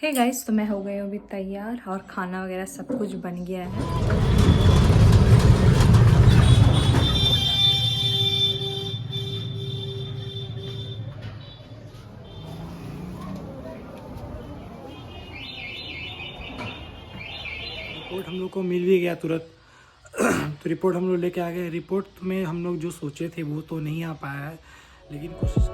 Hey guys, तो मैं हो गई हूँ अभी तैयार और खाना वगैरह सब कुछ बन गया है। रिपोर्ट हम लोग को मिल भी गया तुरंत। तो रिपोर्ट हम लोग लेके आ गए। रिपोर्ट में हम लोग जो सोचे थे वो तो नहीं आ पाया है, लेकिन कोशिश।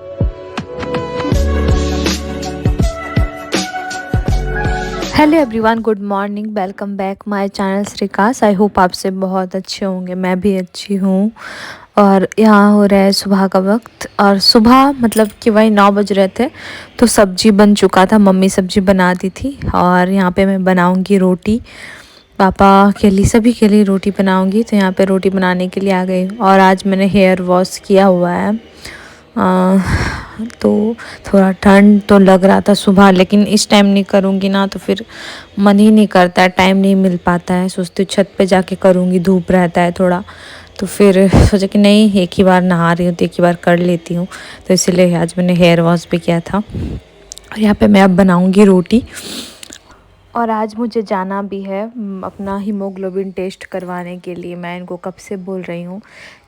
Hello everyone, good morning, welcome back my channel Srikas. I hope आप सब बहुत अच्छे होंगे। मैं भी अच्छी हूँ। और यहाँ हो रहा है सुबह का वक्त, और सुबह मतलब कि वही 9 बज रहे थे। तो सब्जी बन चुका था, मम्मी सब्जी बना दी थी। और यहाँ पे मैं बनाऊँगी रोटी, पापा के लिए, सभी के लिए रोटी बनाऊँगी। तो यहाँ पे रोटी बनाने के लिए आ गई। और आज मैंने हेयर वॉश किया हुआ है। तो थोड़ा ठंड तो लग रहा था सुबह, लेकिन इस टाइम नहीं करूँगी ना तो फिर मन ही नहीं करता है, टाइम नहीं मिल पाता है। सोचती हूँ छत पे जाके करूँगी, धूप रहता है थोड़ा। तो फिर सोचा कि नहीं, एक ही बार नहा रही हूँ तो एक ही बार कर लेती हूँ। तो इसीलिए आज मैंने हेयर वॉश भी किया था। और यहाँ पे मैं अब बनाऊँगी रोटी। और आज मुझे जाना भी है अपना हीमोग्लोबिन टेस्ट करवाने के लिए। मैं इनको कब से बोल रही हूँ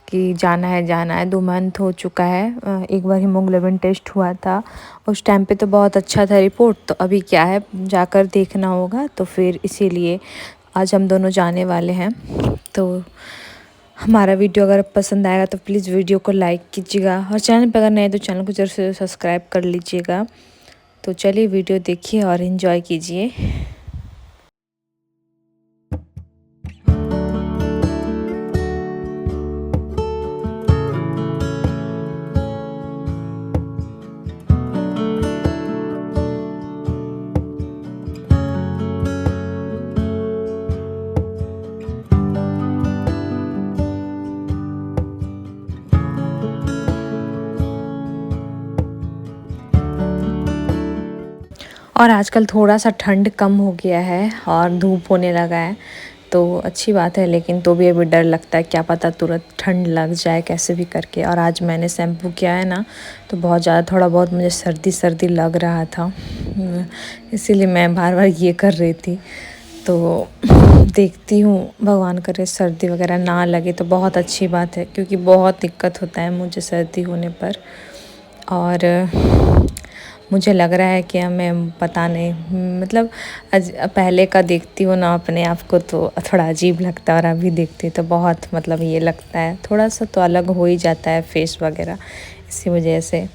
कि जाना है जाना है। 2 मंथ हो चुका है। एक बार हीमोग्लोबिन टेस्ट हुआ था, उस टाइम पे तो बहुत अच्छा था रिपोर्ट। तो अभी क्या है, जाकर देखना होगा। तो फिर इसीलिए आज हम दोनों जाने वाले हैं। तो हमारा वीडियो अगर पसंद आएगा तो प्लीज़ वीडियो को लाइक कीजिएगा, और चैनल पर अगर नए तो चैनल को ज़रूर से सब्सक्राइब कर लीजिएगा। तो चलिए वीडियो देखिए और इन्जॉय कीजिए। और आजकल थोड़ा सा ठंड कम हो गया है और धूप होने लगा है, तो अच्छी बात है। लेकिन तो भी अभी डर लगता है, क्या पता तुरंत ठंड लग जाए कैसे भी करके। और आज मैंने शैम्पू किया है ना, तो बहुत ज़्यादा थोड़ा बहुत मुझे सर्दी सर्दी लग रहा था, इसीलिए मैं बार बार ये कर रही थी। तो देखती हूँ, भगवान करे सर्दी वगैरह ना लगे तो बहुत अच्छी बात है, क्योंकि बहुत दिक्कत होता है मुझे सर्दी होने पर। और मुझे लग रहा है कि मैं पता नहीं, मतलब पहले का देखती हूँ ना अपने आप को तो थोड़ा अजीब लगता है, और अभी देखती तो बहुत मतलब ये लगता है थोड़ा सा तो अलग हो ही जाता है फेस वगैरह, इसी वजह से।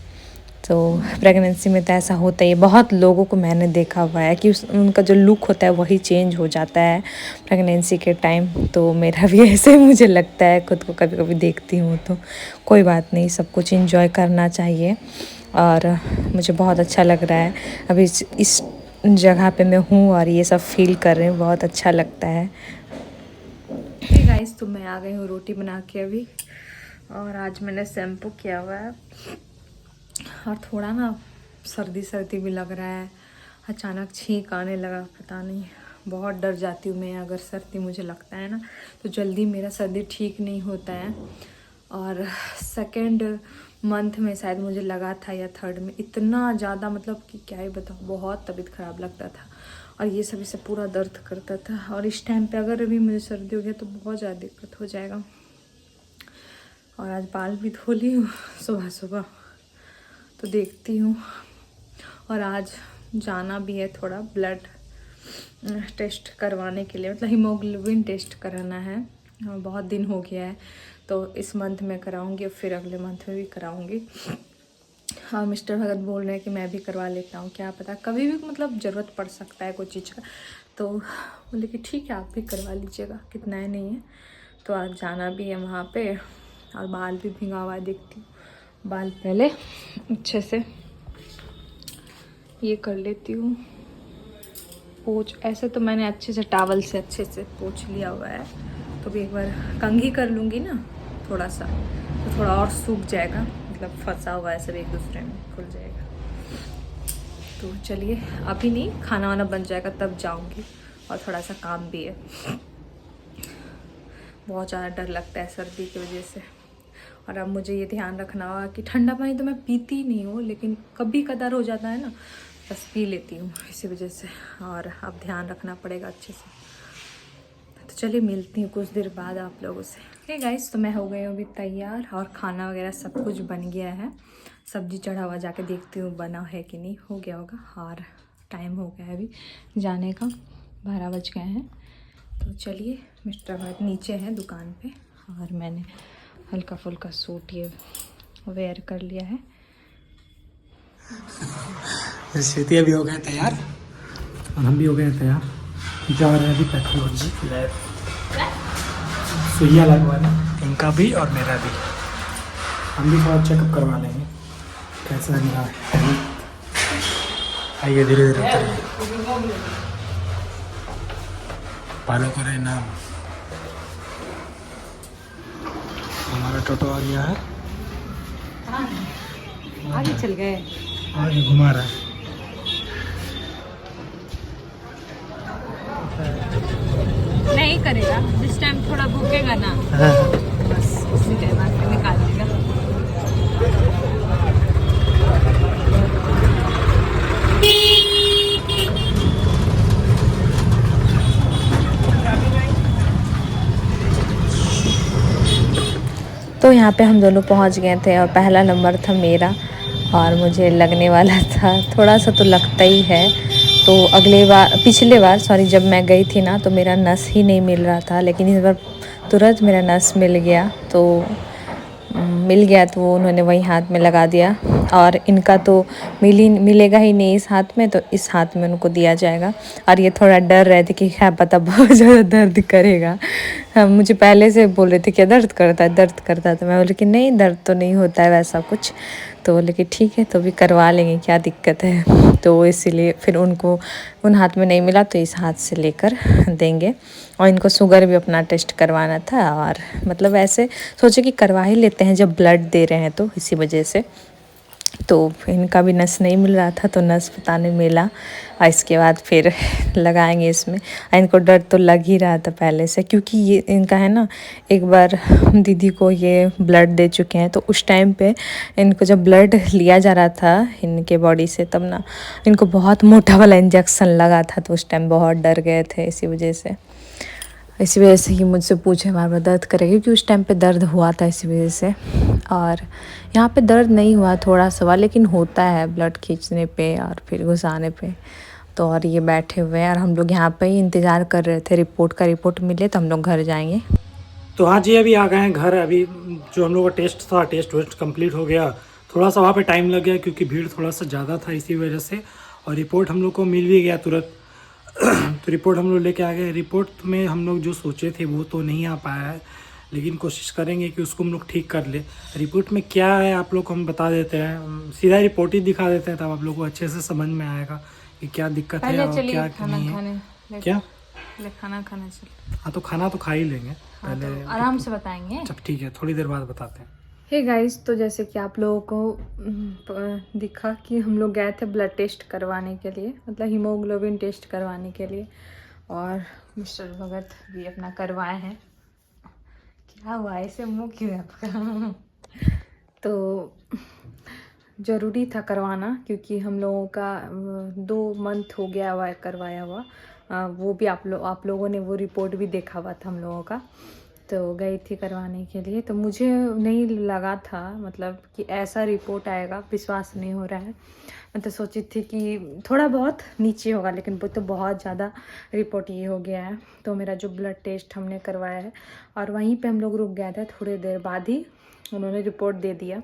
तो प्रेगनेंसी में तो ऐसा होता ही है। बहुत लोगों को मैंने देखा हुआ है कि उनका जो लुक होता है वही चेंज हो जाता है प्रेगनेंसी के टाइम। तो मेरा भी ऐसे मुझे लगता है, खुद को कभी कभी देखती हूँ तो। कोई बात नहीं, सब कुछ एंजॉय करना चाहिए। और मुझे बहुत अच्छा लग रहा है अभी इस जगह पे मैं हूँ और ये सब फील कर रही हूँ, बहुत अच्छा लगता है। हे गाइस, तो मैं आ गई हूँ रोटी बना के अभी। और आज मैंने शैम्पू किया हुआ है, और थोड़ा ना सर्दी सर्दी भी लग रहा है। अचानक छींक आने लगा, पता नहीं, बहुत डर जाती हूँ मैं। अगर सर्दी मुझे लगता है ना तो जल्दी मेरा सर्दी ठीक नहीं होता है। और सेकेंड मंथ में शायद मुझे लगा था, या थर्ड में, इतना ज़्यादा मतलब कि क्या ही बताऊँ, बहुत तबीयत ख़राब लगता था। और ये सभी से पूरा दर्द करता था। और इस टाइम पे अगर अभी मुझे सर्दी हो गया तो बहुत ज़्यादा दिक्कत हो जाएगा। और आज बाल भी धो ली हूँ सुबह सुबह, तो देखती हूँ। और आज जाना भी है थोड़ा ब्लड टेस्ट करवाने के लिए, मतलब हीमोग्लोबिन टेस्ट कराना है। और बहुत दिन हो गया है, तो इस मंथ में कराऊंगी, फिर अगले मंथ में भी कराऊंगी। हाँ, मिस्टर भगत बोल रहे हैं कि मैं भी करवा लेता हूँ, क्या पता कभी भी मतलब ज़रूरत पड़ सकता है कोई चीज़ का। तो बोले कि ठीक है, आप भी करवा लीजिएगा, कितना है नहीं है। तो आज जाना भी है वहाँ पे। और बाल भी भिंगा हुआ है, देखती हूँ बाल पहले अच्छे से ये कर लेती हूँ पोंछ। ऐसे तो मैंने अच्छे से टावल से अच्छे से पोंछ लिया हुआ है, तो भी एक बार कंघी कर लूँगी ना थोड़ा सा, तो थोड़ा और सूख जाएगा, मतलब फंसा हुआ है सब एक दूसरे में, खुल जाएगा। तो चलिए, अभी नहीं, खाना वाना बन जाएगा तब जाऊँगी। और थोड़ा सा काम भी है, बहुत ज़्यादा डर लगता है सर्दी की वजह से। और अब मुझे ये ध्यान रखना होगा कि ठंडा पानी तो मैं पीती ही नहीं हूँ, लेकिन कभी कदार हो जाता है ना, बस पी लेती हूँ इसी वजह से, और अब ध्यान रखना पड़ेगा अच्छे से। तो चलिए मिलती हूँ कुछ देर बाद आप लोगों से। हे गाइस, तो मैं हो गई हूँ अभी तैयार और खाना वगैरह सब कुछ बन गया है। सब्जी चढ़ा हुआ, जाके देखती हूँ बना है कि नहीं, हो गया होगा। और टाइम हो गया है अभी जाने का, 12 बज गए हैं। तो चलिए, मिस्टर भट्ट नीचे हैं दुकान पे और मैंने हल्का फुल्का सूट ये वेयर कर लिया है। स्थिति अभी हो गए तैयार और हम भी हो गए तैयार, जा रहे हैं अभी पैथोलॉजी लैब, सुइयाँ लगवाना, इनका भी और मेरा भी। हम भी थोड़ा चेकअप करवा लेंगे कैसा है मेरा हेल्थ। आइए धीरे धीरे उतरिए, पालो करे नाम। हमारा टोटो आ गया है, आगे चल गए, आगे घुमा रहा है। नहीं करेगा जिस टाइम थोड़ा भूखेगा ना, बस उसी टाइम आके निकाल देगा। तो यहाँ पे हम दोनों पहुँच गए थे और पहला नंबर था मेरा और मुझे लगने वाला था, थोड़ा सा तो लगता ही है। तो पिछले बार जब मैं गई थी ना, तो मेरा नस ही नहीं मिल रहा था, लेकिन इस बार तुरंत मेरा नस मिल गया। तो वो उन्होंने वही हाथ में लगा दिया, और इनका तो मिलेगा ही नहीं इस हाथ में, तो इस हाथ में उनको दिया जाएगा। और ये थोड़ा डर रहे थे कि क्या पता बहुत ज़्यादा दर्द करेगा। हम मुझे पहले से बोल रहे थे क्या दर्द करता है, तो मैं बोली कि नहीं, दर्द तो नहीं होता है वैसा कुछ। तो बोले कि ठीक है, तो भी करवा लेंगे, क्या दिक्कत है। तो इसीलिए फिर उनको उन हाथ में नहीं मिला, तो इस हाथ से लेकर देंगे। और इनको शुगर भी अपना टेस्ट करवाना था, और मतलब ऐसे सोचे कि करवा ही लेते हैं जब ब्लड दे रहे हैं, तो इसी वजह से। तो इनका भी नस नहीं मिल रहा था, तो नस पता नहीं मिला, और इसके बाद फिर लगाएंगे इसमें। इनको डर तो लग ही रहा था पहले से, क्योंकि ये इनका है ना, एक बार दीदी को ये ब्लड दे चुके हैं, तो उस टाइम पे इनको जब ब्लड लिया जा रहा था इनके बॉडी से, तब ना इनको बहुत मोटा वाला इंजेक्शन लगा था, तो उस टाइम बहुत डर गए थे। इसी वजह से ही मुझसे पूछे बार बार दर्द करेगा, क्योंकि उस टाइम पे दर्द हुआ था इसी वजह से। और यहाँ पे दर्द नहीं हुआ, थोड़ा सा, लेकिन होता है ब्लड खींचने पे और फिर घुसाने पे। तो और ये बैठे हुए हैं और हम लोग यहाँ पे ही इंतज़ार कर रहे थे रिपोर्ट मिले तो हम लोग घर जाएंगे। तो हाँ जी, अभी आ गए हैं घर। अभी जो हम लोग का टेस्ट था, टेस्ट कंप्लीट हो गया। थोड़ा सा वहाँ पे टाइम लग गया क्योंकि भीड़ थोड़ा सा ज़्यादा था, इसी वजह से। और रिपोर्ट हम लोग को मिल भी गया तुरंत। तो रिपोर्ट हम लोग लेके आ गए। रिपोर्ट में हम लोग जो सोचे थे वो तो नहीं आ पाया है, लेकिन कोशिश करेंगे कि उसको हम लोग ठीक कर ले। रिपोर्ट में क्या है आप लोग को हम बता देते हैं, सीधा रिपोर्ट ही दिखा देते हैं, तब आप लोग को अच्छे से समझ में आएगा कि क्या दिक्कत है और क्या नहीं है। क्या खाना खाना चलिए। हाँ, तो खाना तो खा ही लेंगे पहले, तो आराम से बताएंगे। सब ठीक है, थोड़ी देर बाद बताते हैं। हे गाइस, तो जैसे कि आप लोगों को दिखा कि हम लोग गए थे ब्लड टेस्ट करवाने के लिए, मतलब हीमोग्लोबिन टेस्ट करवाने के लिए, और मिस्टर भगत भी अपना करवाए हैं। क्या हुआ, ऐसे मुँह क्यों है आपका? तो ज़रूरी था करवाना, क्योंकि हम लोगों का 2 मंथ हो गया हुआ करवाया हुआ। वो भी आप लोगों ने वो रिपोर्ट भी देखा हुआ था हम लोगों का। तो गई थी करवाने के लिए, तो मुझे नहीं लगा था मतलब कि ऐसा रिपोर्ट आएगा, विश्वास नहीं हो रहा है। मैं तो सोची थी कि थोड़ा बहुत नीचे होगा, लेकिन वो तो बहुत ज़्यादा रिपोर्ट ये हो गया है। तो मेरा जो ब्लड टेस्ट हमने करवाया है, और वहीं पे हम लोग रुक गए थे, थोड़ी देर बाद ही उन्होंने रिपोर्ट दे दिया।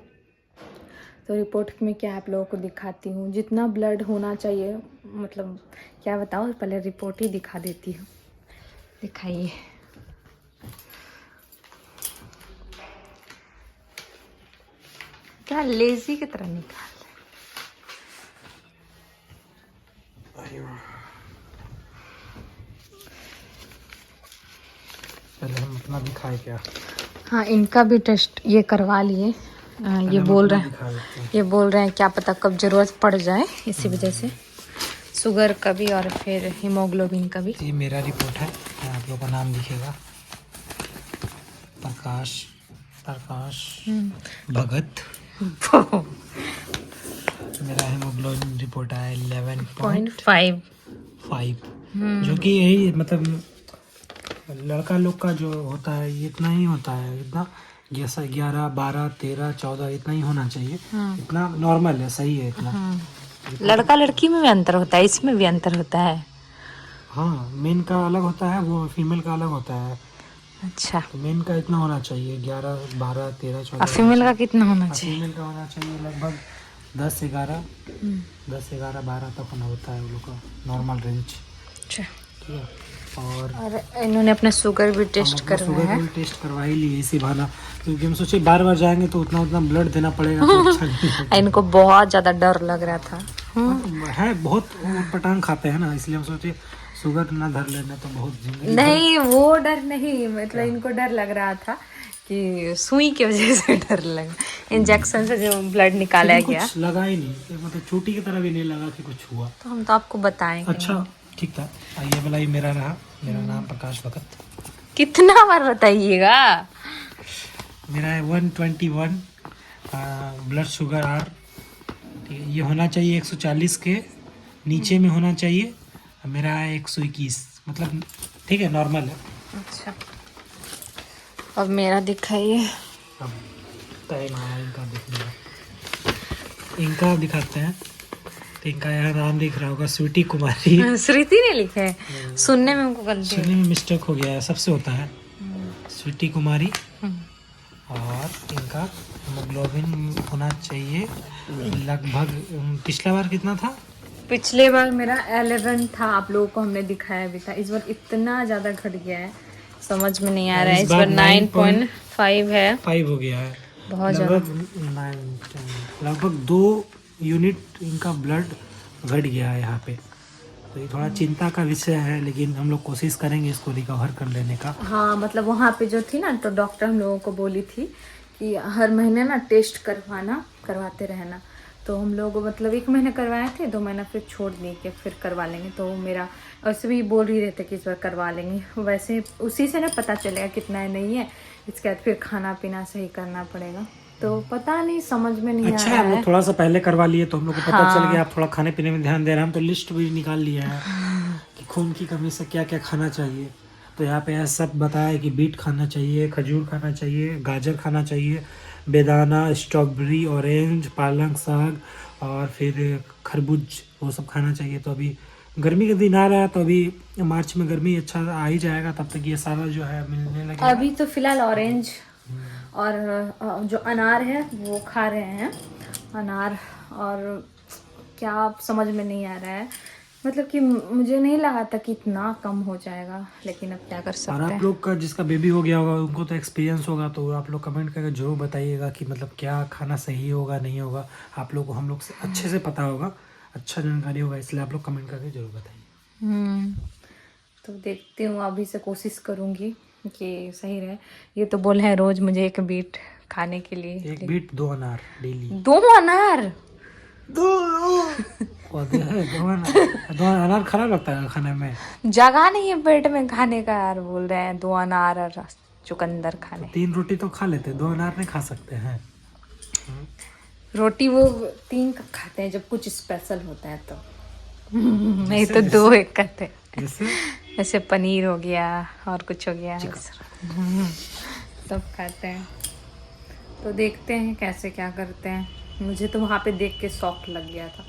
तो रिपोर्ट में क्या आप लोगों को दिखाती हूँ, जितना ब्लड होना चाहिए, मतलब क्या बताओ, पहले रिपोर्ट ही दिखा देती हूँ। दिखाइए। क्या लेजी की तरह निकाल पहले हम अपना दिखाए क्या? हाँ, इनका भी टेस्ट ये करवा लिए। ये बोल रहे हैं क्या पता कब ज़रूरत पड़ जाए, इसी वजह से शुगर का भी और फिर हीमोग्लोबिन का भी। ये मेरा रिपोर्ट है, आप लोग का नाम लिखेगा, प्रकाश भगत। मेरा हेमोग्लोबिन रिपोर्ट आया 0.5। 11.5, जो कि यही मतलब लड़का लोग का जो होता है ये इतना ही होता है, इतना 11, 12, 13, 14 इतना ही होना चाहिए। इतना नॉर्मल है, सही है इतना। लड़का लड़की में भी अंतर होता है, इसमें भी अंतर होता है। हाँ, मेन का अलग होता है, वो फीमेल का अलग होता है। अच्छा, तो मेन का इतना होना चाहिए 11, 12, 13, 14। और फीमेल का कितना होना चाहिए? फीमेल का होना चाहिए लगभग 10, 11, 12 तक होना होता है वो लोग का नॉर्मल रेंज। अच्छा, ठीक है। और इन्होंने अपना शुगर भी टेस्ट हम अपना करवाया शुगर है। भी टेस्ट करवा ही लिए इसी बहाना, क्योंकि हम सोचे बार बार जाएंगे तो उतना उतना ब्लड देना पड़ेगा तो अच्छा नहीं होगा। इनको बहुत ज्यादा डर लग रहा था। है बहुत पटांग खाते हैं ना, इसलिए हम सोचे शुगर ना धर लेना तो बहुत जिंदगी नहीं, वो डर नहीं, मतलब इनको डर लग रहा था कि सुई की वजह से डर लगा, इंजेक्शन से जो ब्लड निकाला लेकिन गया। कुछ लगा ही नहीं, मतलब चोटी की तरह भी नहीं लगा कि कुछ हुआ। तो हम तो आपको बताएंगे। अच्छा ठीक था। ये वाला ही मेरा रहा, मेरा नाम प्रकाश भगत। कितना बार बताइएगा? मेरा है 121 ब्लड शुगर आर। ठीक है, ये होना चाहिए 140 के नीचे में होना चाहिए। मेरा है 121, मतलब ठीक है, नॉर्मल है। अच्छा, अब मेरा दिखाइए। अब टाइम आया इनका देखने का, इनका दिखाते हैं। तो इनका यहाँ नाम दिख रहा होगा, स्वीटी कुमारी। श्रुति ने लिखा है, सुनने में हमको गलती सुनने में मिस्टेक हो गया है, सबसे होता है। स्वीटी कुमारी। और इनका हेमोग्लोबिन होना चाहिए लगभग, पिछला बार कितना था? पिछले बार मेरा 11 था, आप लोगों को हमने दिखाया भी था। इस बार इतना ज़्यादा घट गया है, समझ में नहीं आ रहा है। इस बार 9.5 है। 5 हो गया है, बहुत ज़्यादा। लगभग 2 यूनिट इनका ब्लड घट गया है यहाँ पे। तो ये थोड़ा चिंता का विषय है, लेकिन हम लोग कोशिश करेंगे इसको रिकवर कर लेने का। हाँ, मतलब वहाँ पे जो थी ना, तो डॉक्टर हम लोगों को बोली थी कि हर महीने ना टेस्ट करवाते रहना। तो हम लोग मतलब 1 महीना करवाए थे, 2 महीना फिर छोड़ दिए कि फिर करवा लेंगे। तो मेरा वैसे भी बोल ही रहे थे कि इस बार करवा लेंगे, वैसे उसी से ना पता चलेगा कितना है नहीं है। इसके बाद फिर खाना पीना सही करना पड़ेगा, तो पता नहीं, समझ में नहीं अच्छा आ है, रहा हम है। लोग थोड़ा सा पहले करवा लिए तो हम लोग को पता चल गया। आप थोड़ा खाने पीने में ध्यान दे रहे हैं, हम तो लिस्ट भी निकाल लिया है कि खून की कमी से क्या क्या खाना चाहिए। तो यहाँ पे सब बताया है कि बीट खाना चाहिए, खजूर खाना चाहिए, गाजर खाना चाहिए, बेदाना, स्ट्रॉबेरी, ऑरेंज, पालक साग और फिर खरबूज, वो सब खाना चाहिए। तो अभी गर्मी का दिन आ रहा है, तो अभी मार्च में गर्मी अच्छा आ ही जाएगा, तब तक ये सारा जो है मिलने लगेगा। अभी तो फिलहाल ऑरेंज और जो अनार है वो खा रहे हैं, अनार। और क्या समझ में नहीं आ रहा है, मतलब कि मुझे नहीं लगा था कि इतना कम हो जाएगा, लेकिन अब क्या कर और सकते आप हैं। लोग का जिसका बेबी हो गया होगा उनको तो एक्सपीरियंस होगा, तो आप लोग कमेंट करके जरूर बताइएगा कि मतलब क्या खाना सही होगा नहीं होगा। आप लोग को हम लोग से अच्छे से पता होगा, अच्छा जानकारी होगा, इसलिए आप लोग कमेंट करके जरूर बताइए। तो देखती हूँ, अभी से कोशिश करूँगी कि सही रहे। ये तो बोले हैं रोज मुझे 1 बीट खाने के लिए। 1 बीट 2 अनार डेली। 2 अनार? 2 अनार खराब लगता है खाने में। जगह नहीं है पेट में खाने का यार, बोल रहे हैं 2 अनार और चुकंदर तो खाने। 3 रोटी तो खा लेते, 2 अनार नहीं खा सकते हैं। रोटी वो 3 का खाते हैं जब कुछ स्पेशल होता है तो। नहीं तो 2 एक खाते हैं। जैसे पनीर हो गया और कुछ हो गया, सब खाते हैं। तो देखते हैं कैसे क्या करते हैं। मुझे तो वहाँ पे देख के शौक लग गया था।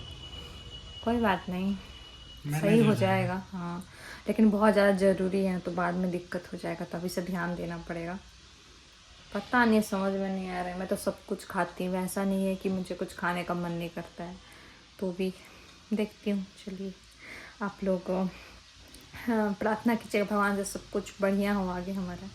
कोई बात नहीं, सही हो जाएगा। हाँ, लेकिन बहुत ज़्यादा ज़रूरी है, तो बाद में दिक्कत हो जाएगा, तो अभी से ध्यान देना पड़ेगा। पता नहीं, समझ में नहीं आ रहा है। मैं तो सब कुछ खाती हूँ, ऐसा नहीं है कि मुझे कुछ खाने का मन नहीं करता है, तो भी देखती हूँ। चलिए, आप लोग प्रार्थना कीजिएगा भगवान से सब कुछ बढ़िया हो आगे हमारा।